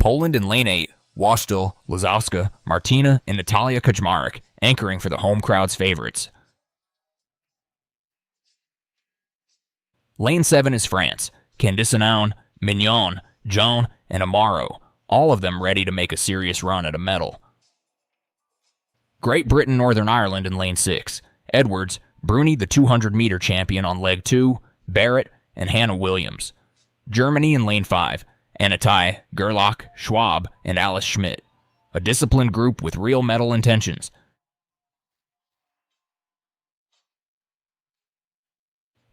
Poland in lane 8, Wasztul, Lazowska, Martina, and Natalia Kaczmarek, anchoring for the home crowd's favorites. Lane 7 is France, Candice Anoun, Mignon, Joan, and Amaro, all of them ready to make a serious run at a medal. Great Britain, Northern Ireland in lane 6, Edwards, Bruni the 200-meter champion on leg 2, Barrett, and Hannah Williams. Germany in lane 5, Anatai, Gerlach, Schwab, and Alice Schmidt. A disciplined group with real medal intentions.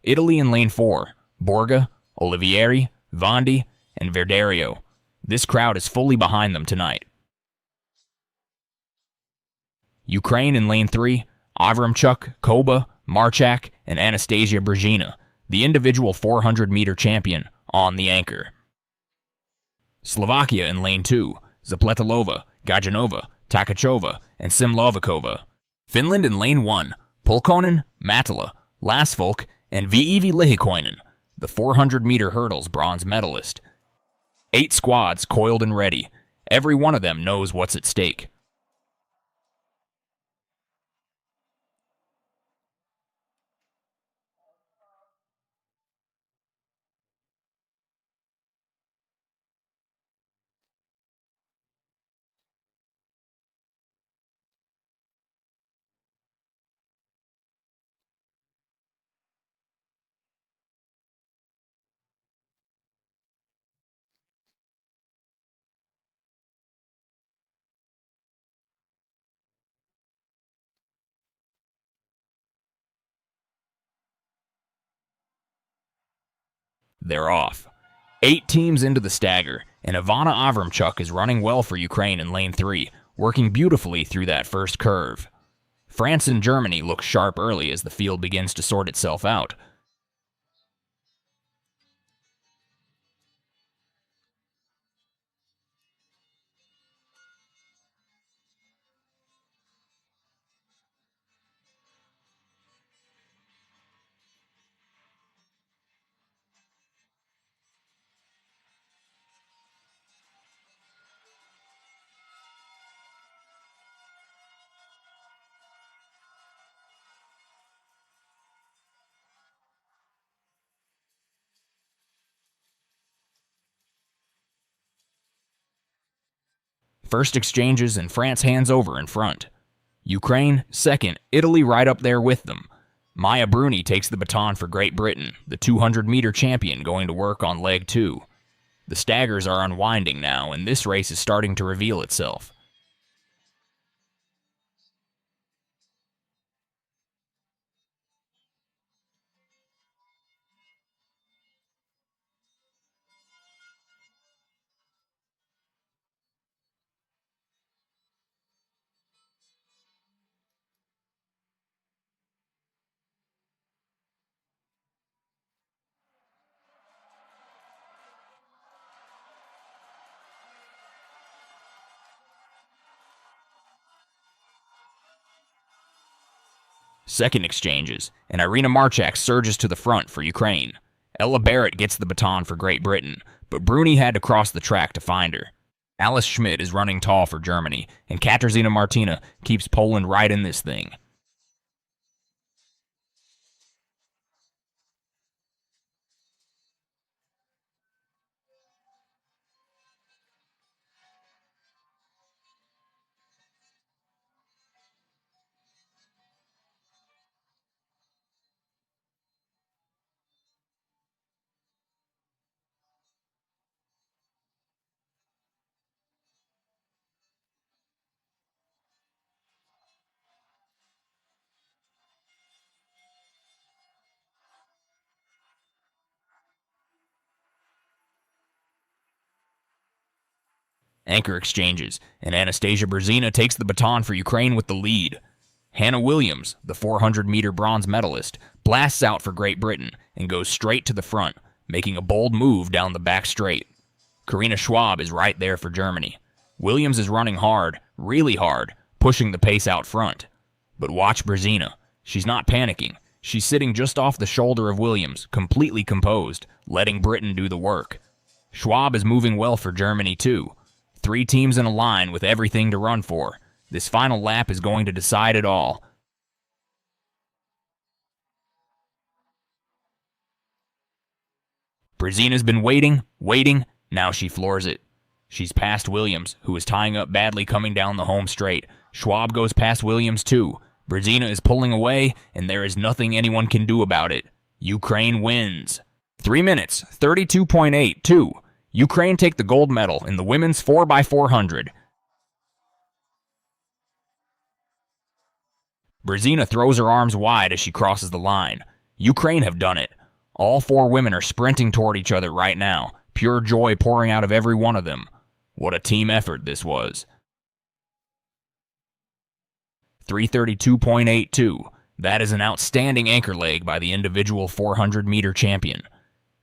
Italy in lane 4, Borga, Olivieri, Vondi, and Verderio. This crowd is fully behind them tonight. Ukraine in lane 3, Avramchuk, Koba, Marchak, and Anastasia Bryzhina, the individual 400-meter champion, on the anchor. Slovakia in lane 2, Zapletilova, Gajanova, Takachova, and Simlovikova. Finland in lane 1, Pulkonen, Matala, Lasfolk, and Viivi Lihikoinen, the 400-meter hurdles bronze medalist. 8 squads coiled and ready. Every one of them knows what's at stake. They're off. 8 teams into the stagger, and Ivana Avramchuk is running well for Ukraine in lane 3, working beautifully through that first curve. France and Germany look sharp early as the field begins to sort itself out. First exchanges and France hands over in front. Ukraine, second, Italy right up there with them. Maya Bruni takes the baton for Great Britain, the 200-meter champion going to work on leg 2. The staggers are unwinding now, and this race is starting to reveal itself. Second exchanges, and Irina Marchak surges to the front for Ukraine. Ella Barrett gets the baton for Great Britain, but Bruni had to cross the track to find her. Alice Schmidt is running tall for Germany, and Katarzyna Martina keeps Poland right in this thing. Anchor exchanges, and Anastasia Bryzhina takes the baton for Ukraine with the lead. Hannah Williams, the 400-meter bronze medalist, blasts out for Great Britain and goes straight to the front, making a bold move down the back straight. Karina Schwab is right there for Germany. Williams is running hard, really hard, pushing the pace out front. But watch Bryzhina. She's not panicking. She's sitting just off the shoulder of Williams, completely composed, letting Britain do the work. Schwab is moving well for Germany too. 3 teams in a line with everything to run for. This final lap is going to decide it all. Bryzhina's been waiting. Now she floors it. She's past Williams, who is tying up badly coming down the home straight. Schwab goes past Williams too. Bryzhina is pulling away, and there is nothing anyone can do about it. Ukraine wins. 3 minutes, 32.82. Ukraine take the gold medal in the women's 4x400. Bryzhina throws her arms wide as she crosses the line. Ukraine have done it. All 4 women are sprinting toward each other right now, pure joy pouring out of every one of them. What a team effort this was. 332.82. That is an outstanding anchor leg by the individual 400-meter champion.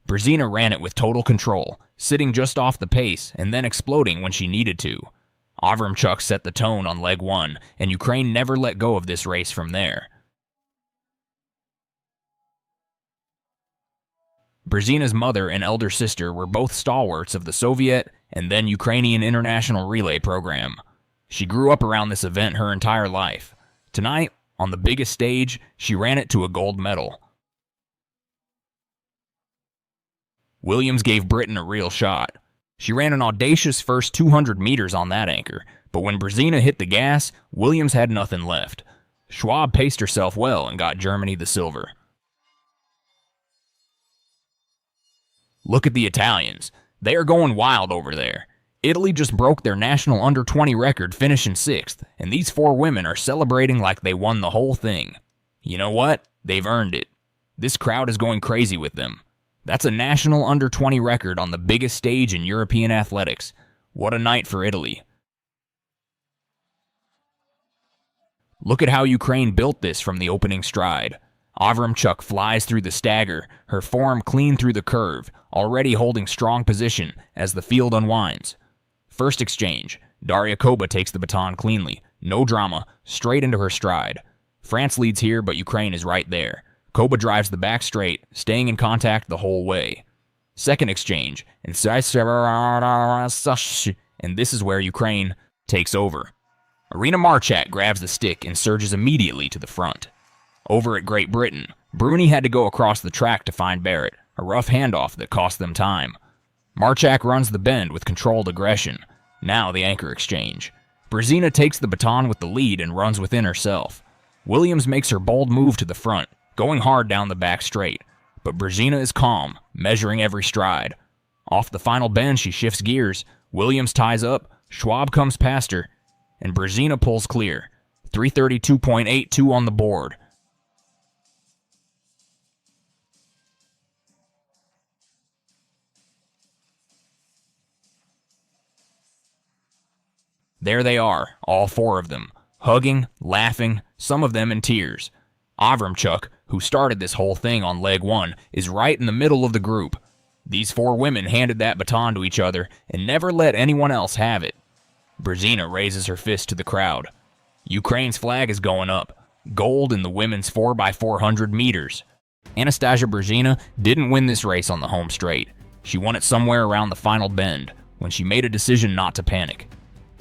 Bryzhina ran it with total control, sitting just off the pace and then exploding when she needed to. Avramchuk set the tone on leg 1, and Ukraine never let go of this race from there. Bryzhina's mother and elder sister were both stalwarts of the Soviet and then Ukrainian international relay program. She grew up around this event her entire life. Tonight, on the biggest stage, she ran it to a gold medal. Williams gave Britain a real shot. She ran an audacious first 200 meters on that anchor, but when Bryzhina hit the gas, Williams had nothing left. Schwab paced herself well and got Germany the silver. Look at the Italians. They are going wild over there. Italy just broke their national under-20 record, finishing 6th, and these 4 women are celebrating like they won the whole thing. You know what? They've earned it. This crowd is going crazy with them. That's a national under-20 record on the biggest stage in European athletics. What a night for Italy. Look at how Ukraine built this from the opening stride. Avramchuk flies through the stagger, her form clean through the curve, already holding strong position as the field unwinds. First exchange, Daryakova takes the baton cleanly, no drama, straight into her stride. France leads here, but Ukraine is right there. Koba drives the back straight, staying in contact the whole way. Second exchange, and this is where Ukraine takes over. Irina Marchak grabs the stick and surges immediately to the front. Over at Great Britain, Bruni had to go across the track to find Barrett, a rough handoff that cost them time. Marchak runs the bend with controlled aggression. Now the anchor exchange. Bryzhina takes the baton with the lead and runs within herself. Williams makes her bold move to the front, going hard down the back straight. But Bryzhina is calm, measuring every stride. Off the final bend, she shifts gears. Williams ties up, Schwab comes past her, and Bryzhina pulls clear. 332.82 on the board. There they are, all 4 of them, hugging, laughing, some of them in tears. Avramchuk, who started this whole thing on leg 1, is right in the middle of the group. These 4 women handed that baton to each other and never let anyone else have it. Bryzhina raises her fist to the crowd. Ukraine's flag is going up, gold in the women's 4x400 meters. Anastasia Bryzhina didn't win this race on the home straight. She won it somewhere around the final bend, when she made a decision not to panic.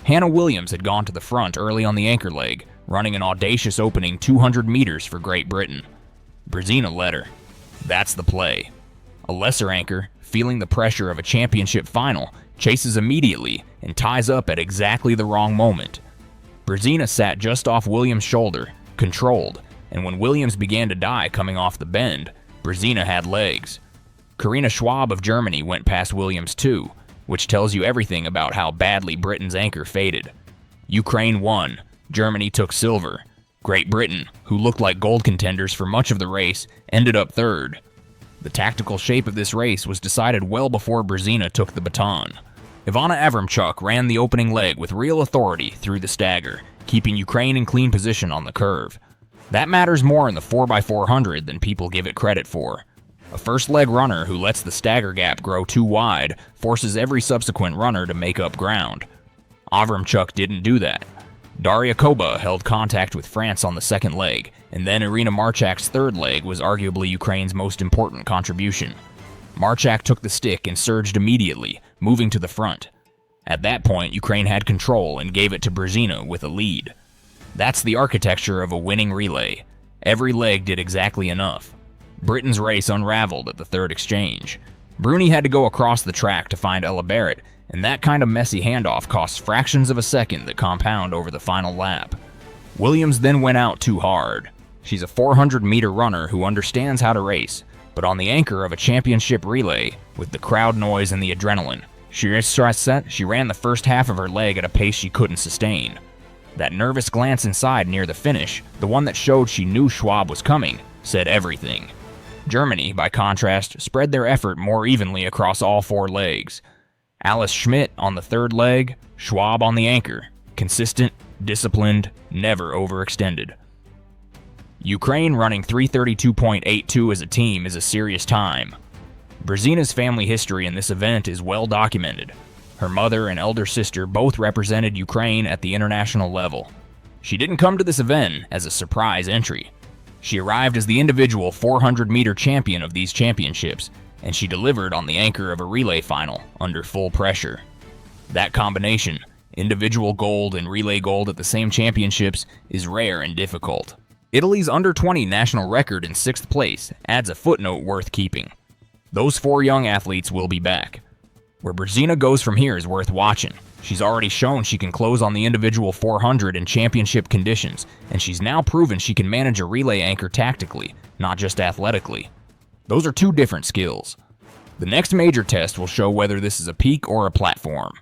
Hannah Williams had gone to the front early on the anchor leg, running an audacious opening 200 meters for Great Britain. Bryzhina led her. That's the play. A lesser anchor, feeling the pressure of a championship final, chases immediately and ties up at exactly the wrong moment. Bryzhina sat just off Williams' shoulder, controlled, and when Williams began to die coming off the bend, Bryzhina had legs. Karina Schwab of Germany went past Williams too, which tells you everything about how badly Britain's anchor faded. Ukraine won. Germany took silver. Great Britain, who looked like gold contenders for much of the race, ended up 3rd. The tactical shape of this race was decided well before Bryzhina took the baton. Ivana Avramchuk ran the opening leg with real authority through the stagger, keeping Ukraine in clean position on the curve. That matters more in the 4x400 than people give it credit for. A first leg runner who lets the stagger gap grow too wide forces every subsequent runner to make up ground. Avramchuk didn't do that. Daryakova held contact with France on the second leg, and then Irina Marchak's third leg was arguably Ukraine's most important contribution. Marchak took the stick and surged immediately, moving to the front. At that point, Ukraine had control and gave it to Bryzhina with a lead. That's the architecture of a winning relay. Every leg did exactly enough. Britain's race unraveled at the third exchange. Bruni had to go across the track to find Ella Barrett, and that kind of messy handoff costs fractions of a second that compound over the final lap. Williams then went out too hard. She's a 400-meter runner who understands how to race, but on the anchor of a championship relay, with the crowd noise and the adrenaline, she ran the first half of her leg at a pace she couldn't sustain. That nervous glance inside near the finish, the one that showed she knew Schwab was coming, said everything. Germany, by contrast, spread their effort more evenly across all four legs. Alice Schmidt on the third leg, Schwab on the anchor. Consistent, disciplined, never overextended. Ukraine running 3:32.82 as a team is a serious time. Bryzhina's family history in this event is well documented. Her mother and elder sister both represented Ukraine at the international level. She didn't come to this event as a surprise entry. She arrived as the individual 400-meter champion of these championships, and she delivered on the anchor of a relay final under full pressure. That combination, individual gold and relay gold at the same championships, is rare and difficult. Italy's under-20 national record in 6th place adds a footnote worth keeping. Those 4 young athletes will be back. Where Bryzhina goes from here is worth watching. She's already shown she can close on the individual 400 in championship conditions, and she's now proven she can manage a relay anchor tactically, not just athletically. Those are 2 different skills. The next major test will show whether this is a peak or a platform.